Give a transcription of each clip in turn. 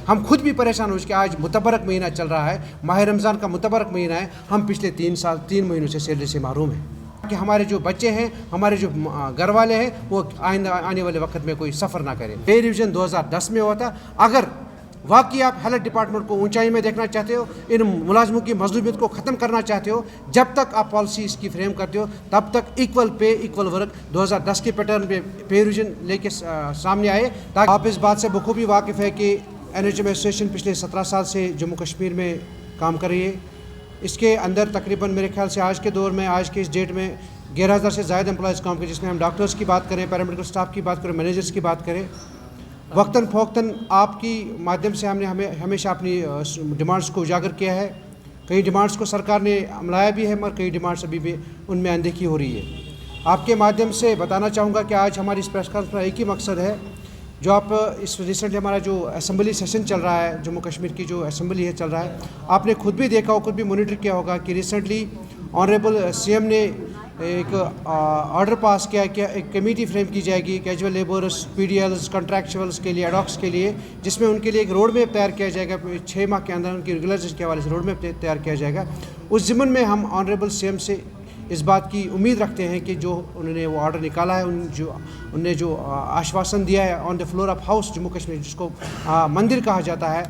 ہم خود بھی پریشان ہو کہ آج متبرک مہینہ چل رہا ہے، ماہ رمضان کا متبرک مہینہ ہے، ہم پچھلے 3 مہینوں سے سیلری سے محروم ہیں کہ ہمارے جو بچے ہیں، ہمارے جو گھر والے ہیں، وہ آنے والے وقت میں کوئی سفر نہ کریں۔ پے ریویژن 2010 میں ہوا تھا۔ اگر واقعی آپ ہیلتھ ڈپارٹمنٹ کو اونچائی میں دیکھنا چاہتے ہو، ان ملازموں کی مظلومیت کو ختم کرنا چاہتے ہو، جب تک آپ پالیسی اس کی فریم کرتے ہو تب تک ایکول پے ایکول ورک 2010 کے پیٹرن پہ پے ریویژن لے کے سامنے آئے، تاکہ آپ اس بات سے بخوبی واقف ہے کہ NHM ایسوسیشن پچھلے 17 سال سے جموں کشمیر میں کام کر رہی ہے۔ اس کے اندر تقریباً میرے خیال سے آج کے دور میں، آج کے اس ڈیٹ میں 11,000 سے زائد امپلائز کام کریں، جس میں ہم ڈاکٹرز کی بات کریں، پیرامیڈیکل اسٹاف کی بات کریں، مینیجرز کی بات کریں۔ وقتاً فوقتاً آپ کی مادھیم سے ہم نے ہمیشہ اپنی ڈیمانڈس کو اجاگر کیا ہے۔ کئی ڈیمانڈس کو سرکار نے عملایا بھی ہے، مگر کئی ڈیمانڈس ابھی بھی ان میں اندیکھی ہو رہی ہے۔ آپ کے مادھیم سے بتانا چاہوں گا کہ آج ہماری اس پریس کانفرنس کا ایک ہی مقصد ہے، جو آپ اس ریسنٹلی ہمارا جو اسمبلی سیشن چل رہا ہے، جموں کشمیر کی جو اسمبلی ہے چل رہا ہے، آپ نے خود بھی دیکھا ہو، خود بھی مانیٹر کیا ہوگا کہ ریسنٹلی آنریبل CM نے ایک آرڈر پاس کیا کہ ایک کمیٹی فریم کی جائے گی کیجول لیبرز، PDLs، کنٹریکچولز کے لیے، ایڈاکس کے لیے، جس میں ان کے لیے ایک روڈ میپ تیار کیا جائے گا۔ 6 ماہ کے اندر ان کی ریگولرائزیشن کے حوالے سے روڈ میپ تیار کیا جائے گا۔ اس ضمن میں ہم آنریبل CM سے اس بات کی امید رکھتے ہیں کہ جو انہوں نے وہ آرڈر نکالا ہے، انہوں نے جو آشواسن دیا ہے on the floor of house Jammu Kashmir, جس کو مندر کہا جاتا ہے،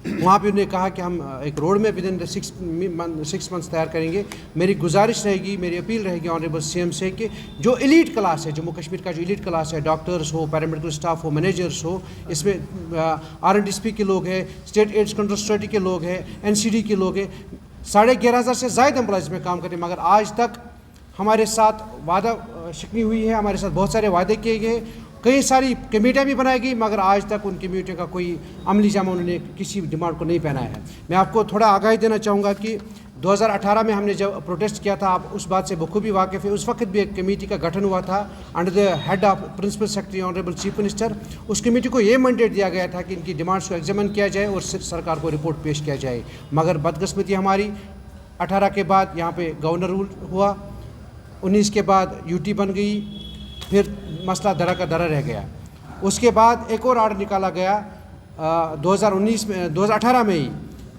وہاں پہ انہوں نے کہا کہ ہم ایک road map with in 6 months تیار کریں گے۔ میری گزارش رہے گی، میری اپیل رہے گی آنریبل CM سے کہ جو ایلیٹ کلاس ہے جموں کشمیر کا، جو ایلیٹ کلاس ہے، ڈاکٹرز ہو، پیرامیڈیکل اسٹاف ہو، مینیجرز ہو، اس میں RNDSP کے لوگ ہیں، اسٹیٹ ایڈز کنٹرول سوسائٹی کے لوگ ہیں، NCD کے لوگ ہیں، 11,500 سے زائد امپلائز میں کام کرتے ہیں، مگر آج تک ہمارے ساتھ وعدہ شکنی ہوئی ہے، ہمارے ساتھ بہت سارے وعدے کیے گئے، کئی ساری کمیٹیاں بھی بنائی گئی، مگر آج تک ان کمیٹیوں کا کوئی عملی جامہ انہوں نے کسی ڈیمانڈ کو نہیں پہنایا ہے۔ میں آپ کو تھوڑا آگاہی دینا چاہوں گا کہ 2018 میں ہم نے جب پروٹیسٹ کیا تھا، آپ اس بات سے بخوبی واقف ہے، اس وقت بھی ایک کمیٹی کا گٹھن ہوا تھا under the head of principal secretary honourable chief minister. اس کمیٹی کو یہ مینڈیٹ دیا گیا تھا کہ ان کی ڈیمانڈس کو ایگزامن کیا جائے اور سرکار کو رپورٹ پیش کیا جائے، مگر بدقسمتی ہماری 18 کے بعد یہاں پہ گورنر رول ہوا، 19 کے بعد UT بن گئی، پھر مسئلہ درا کا درا رہ گیا۔ اس کے بعد ایک اور آرڈر نکالا گیا 2018 میں ہی،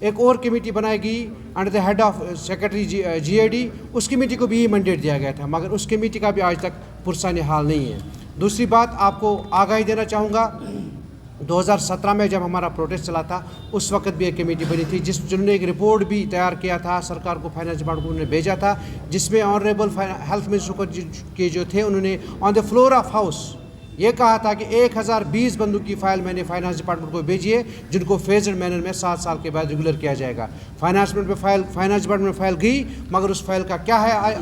ایک اور کمیٹی بنائی گئی under the head of secretary GAD، اس کمیٹی کو بھی یہ مینڈیٹ دیا گیا تھا، مگر اس کمیٹی کا بھی آج تک پرسان حال نہیں ہے۔ دوسری بات آپ کو آگاہی دینا چاہوں گا، 2017 میں جب ہمارا پروٹیسٹ چلا تھا، اس وقت بھی ایک کمیٹی بنی تھی جنہوں نے ایک رپورٹ بھی تیار کیا تھا، سرکار کو فائنانس ڈپارٹمنٹ کو انہوں نے بھیجا تھا، جس میں آنریبل ہیلتھ منسٹر کے جو تھے، انہوں نے آن دا فلور آف ہاؤس یہ کہا تھا کہ 1020 بندوں کی فائل میں نے فائنانس ڈپارٹمنٹ کو بھیجی ہے، جن کو فیزڈ مینر میں 7 سال کے بعد ریگولر کیا جائے گا۔ فائنانس ڈپارٹمنٹ میں فائل گئی، مگر اس فائل کا کیا ہے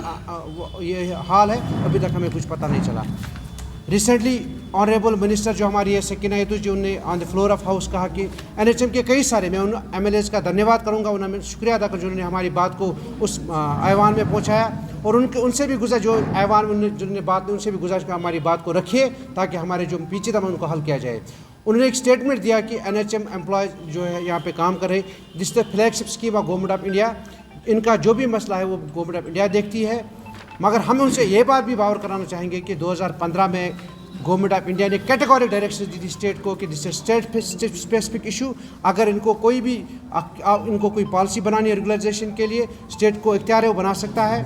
یہ حال ہے، ابھی تک ہمیں کچھ پتہ نہیں چلا۔ ریسنٹلی آنریبل منسٹر جو ہماری ہے سکینہ یتوش جی، انہوں نے آن دا فلور آف ہاؤس کہا کہ NHM کے کئی سارے، میں ان MLAs کا دھنیہ کروں گا، انہوں نے شکریہ ادا کر جنہوں نے ہماری بات کو اس ایوان میں پہنچایا، اور ان سے بھی گزارش، جو ایوان جنہوں نے بات ان سے بھی گزارش کر ہماری بات کو رکھیے تاکہ ہمارے جو پیچیدہ ان کو حل کیا جائے۔ انہوں نے ایک اسٹیٹمنٹ دیا کہ NHM امپلائز جو ہے یہاں پہ کام کر رہے، جس سے flagship scheme of government of India, ان کا جو بھی مسئلہ ہے وہ گورنمنٹ آف انڈیا دیکھتی ہے، مگر ہم ان سے یہ بات بھی باور کرانا چاہیں گے کہ 2015 میں گورنمنٹ آف انڈیا نے کیٹیگورک ڈائریکشن دی تھی اسٹیٹ کو کہ دس اسٹیٹ اسپیسیفک ایشو، اگر ان کو کوئی پالیسی بنانی ہے ریگولرائزیشن کے لیے، اسٹیٹ کو اختیار ہے، وہ بنا سکتا ہے۔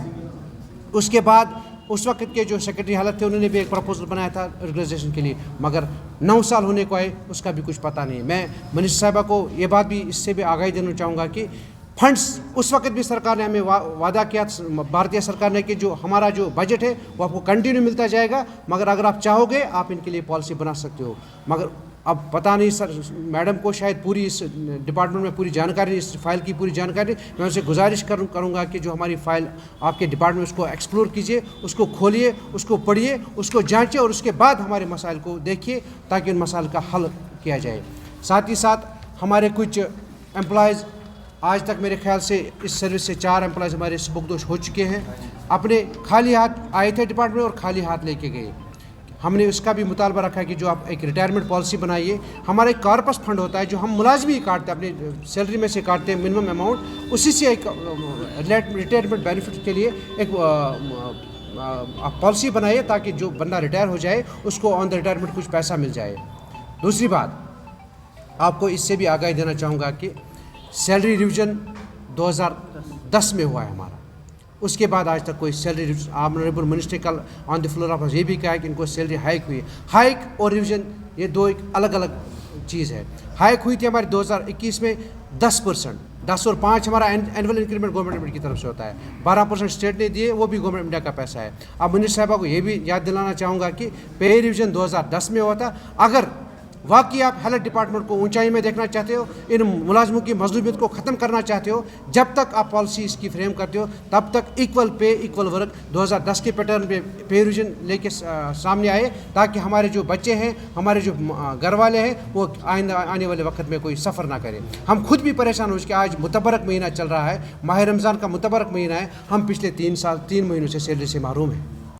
اس کے بعد اس وقت کے جو سیکرٹری حالت تھے، انہوں نے بھی ایک پروپوزل بنایا تھا ریگولرائزیشن کے لیے، مگر 9 سال ہونے کو آئے، اس کا بھی کچھ پتہ نہیں ہے۔ میں منسٹر صاحبہ کو یہ بات بھی اس سے بھی آگاہی دینا چاہوں گا کہ فنڈس اس وقت بھی سرکار نے ہمیں وعدہ کیا، بھارتیہ سرکار نے، کہ جو ہمارا جو بجٹ ہے وہ آپ کو کنٹینیو ملتا جائے گا، مگر اگر آپ چاہو گے آپ ان کے لیے پالیسی بنا سکتے ہو، مگر اب پتہ نہیں سر، میڈم کو شاید پوری اس ڈپارٹمنٹ میں پوری جانکاری، اس فائل کی پوری جانکاری، میں ان سے گزارش کروں گا کہ جو ہماری فائل آپ کے ڈپارٹمنٹ، اس کو ایکسپلور کیجیے، اس کو کھولیے، اس کو پڑھیے، اس کو جانچیے، اور اس کے بعد ہمارے مسائل کو دیکھیے تاکہ ان مسائل کا حل کیا جائے۔ ساتھ ہی ساتھ ہمارے کچھ امپلائز آج تک میرے خیال سے اس سروس سے 4 امپلائز ہمارے سبکدوش ہو چکے ہیں، اپنے خالی ہاتھ آئے تھے ڈپارٹمنٹ اور خالی ہاتھ لے کے گئے۔ ہم نے اس کا بھی مطالبہ رکھا ہے کہ جو آپ ایک ریٹائرمنٹ پالیسی بنائیے، ہمارا ایک کارپس فنڈ ہوتا ہے جو ہم ملازم ہی کاٹتے ہیں، اپنی سیلری میں سے کاٹتے ہیں منیمم اماؤنٹ، اسی سے ایک ریٹائرمنٹ بینیفٹ کے لیے ایک پالیسی بنائیے تاکہ جو بندہ ریٹائر ہو جائے اس کو آن دا ریٹائرمنٹ کچھ پیسہ مل جائے۔ دوسری بات، آپ کو اس سے بھی آگاہی دینا چاہوں گا کہ سیلری ریویژن 2010 میں ہوا ہے ہمارا، اس کے بعد آج تک کوئی سیلری ریویژن، آنریبل منسٹر کل آن دی فلور آف یہ بھی کہا ہے کہ ان کو سیلری ہائیک ہوئی ہے۔ ہائیک اور ریویژن یہ دو ایک الگ الگ چیز ہے۔ ہائیک ہوئی تھی ہماری 2021 میں 10%، 10 اور 5 ہمارا اینول انکریمنٹ گورنمنٹ کی طرف سے ہوتا ہے، 12% اسٹیٹ نے دیے، وہ بھی گورنمنٹ انڈیا کا پیسہ ہے۔ اب منسٹر صاحبہ کو یہ بھی یاد دلانا چاہوں گا کہ پے ریویژن 2010 میں ہوا تھا۔ اگر واقعی آپ ہیلتھ ڈپارٹمنٹ کو اونچائی میں دیکھنا چاہتے ہو، ان ملازموں کی مظلومیت کو ختم کرنا چاہتے ہو، جب تک آپ پالیسی اس کی فریم کرتے ہو تب تک ایکول پے ایکول ورک 2010 کے پیٹرن پہ پے ریویژن لے کے سامنے آئے، تاکہ ہمارے جو بچے ہیں، ہمارے جو گھر والے ہیں، وہ آنے والے وقت میں کوئی سفر نہ کرے۔ ہم خود بھی پریشان ہو کہ آج متبرک مہینہ چل رہا ہے، ماہ رمضان کا متبرک مہینہ ہے، ہم پچھلے 3 مہینوں سے سیلری سے محروم ہیں۔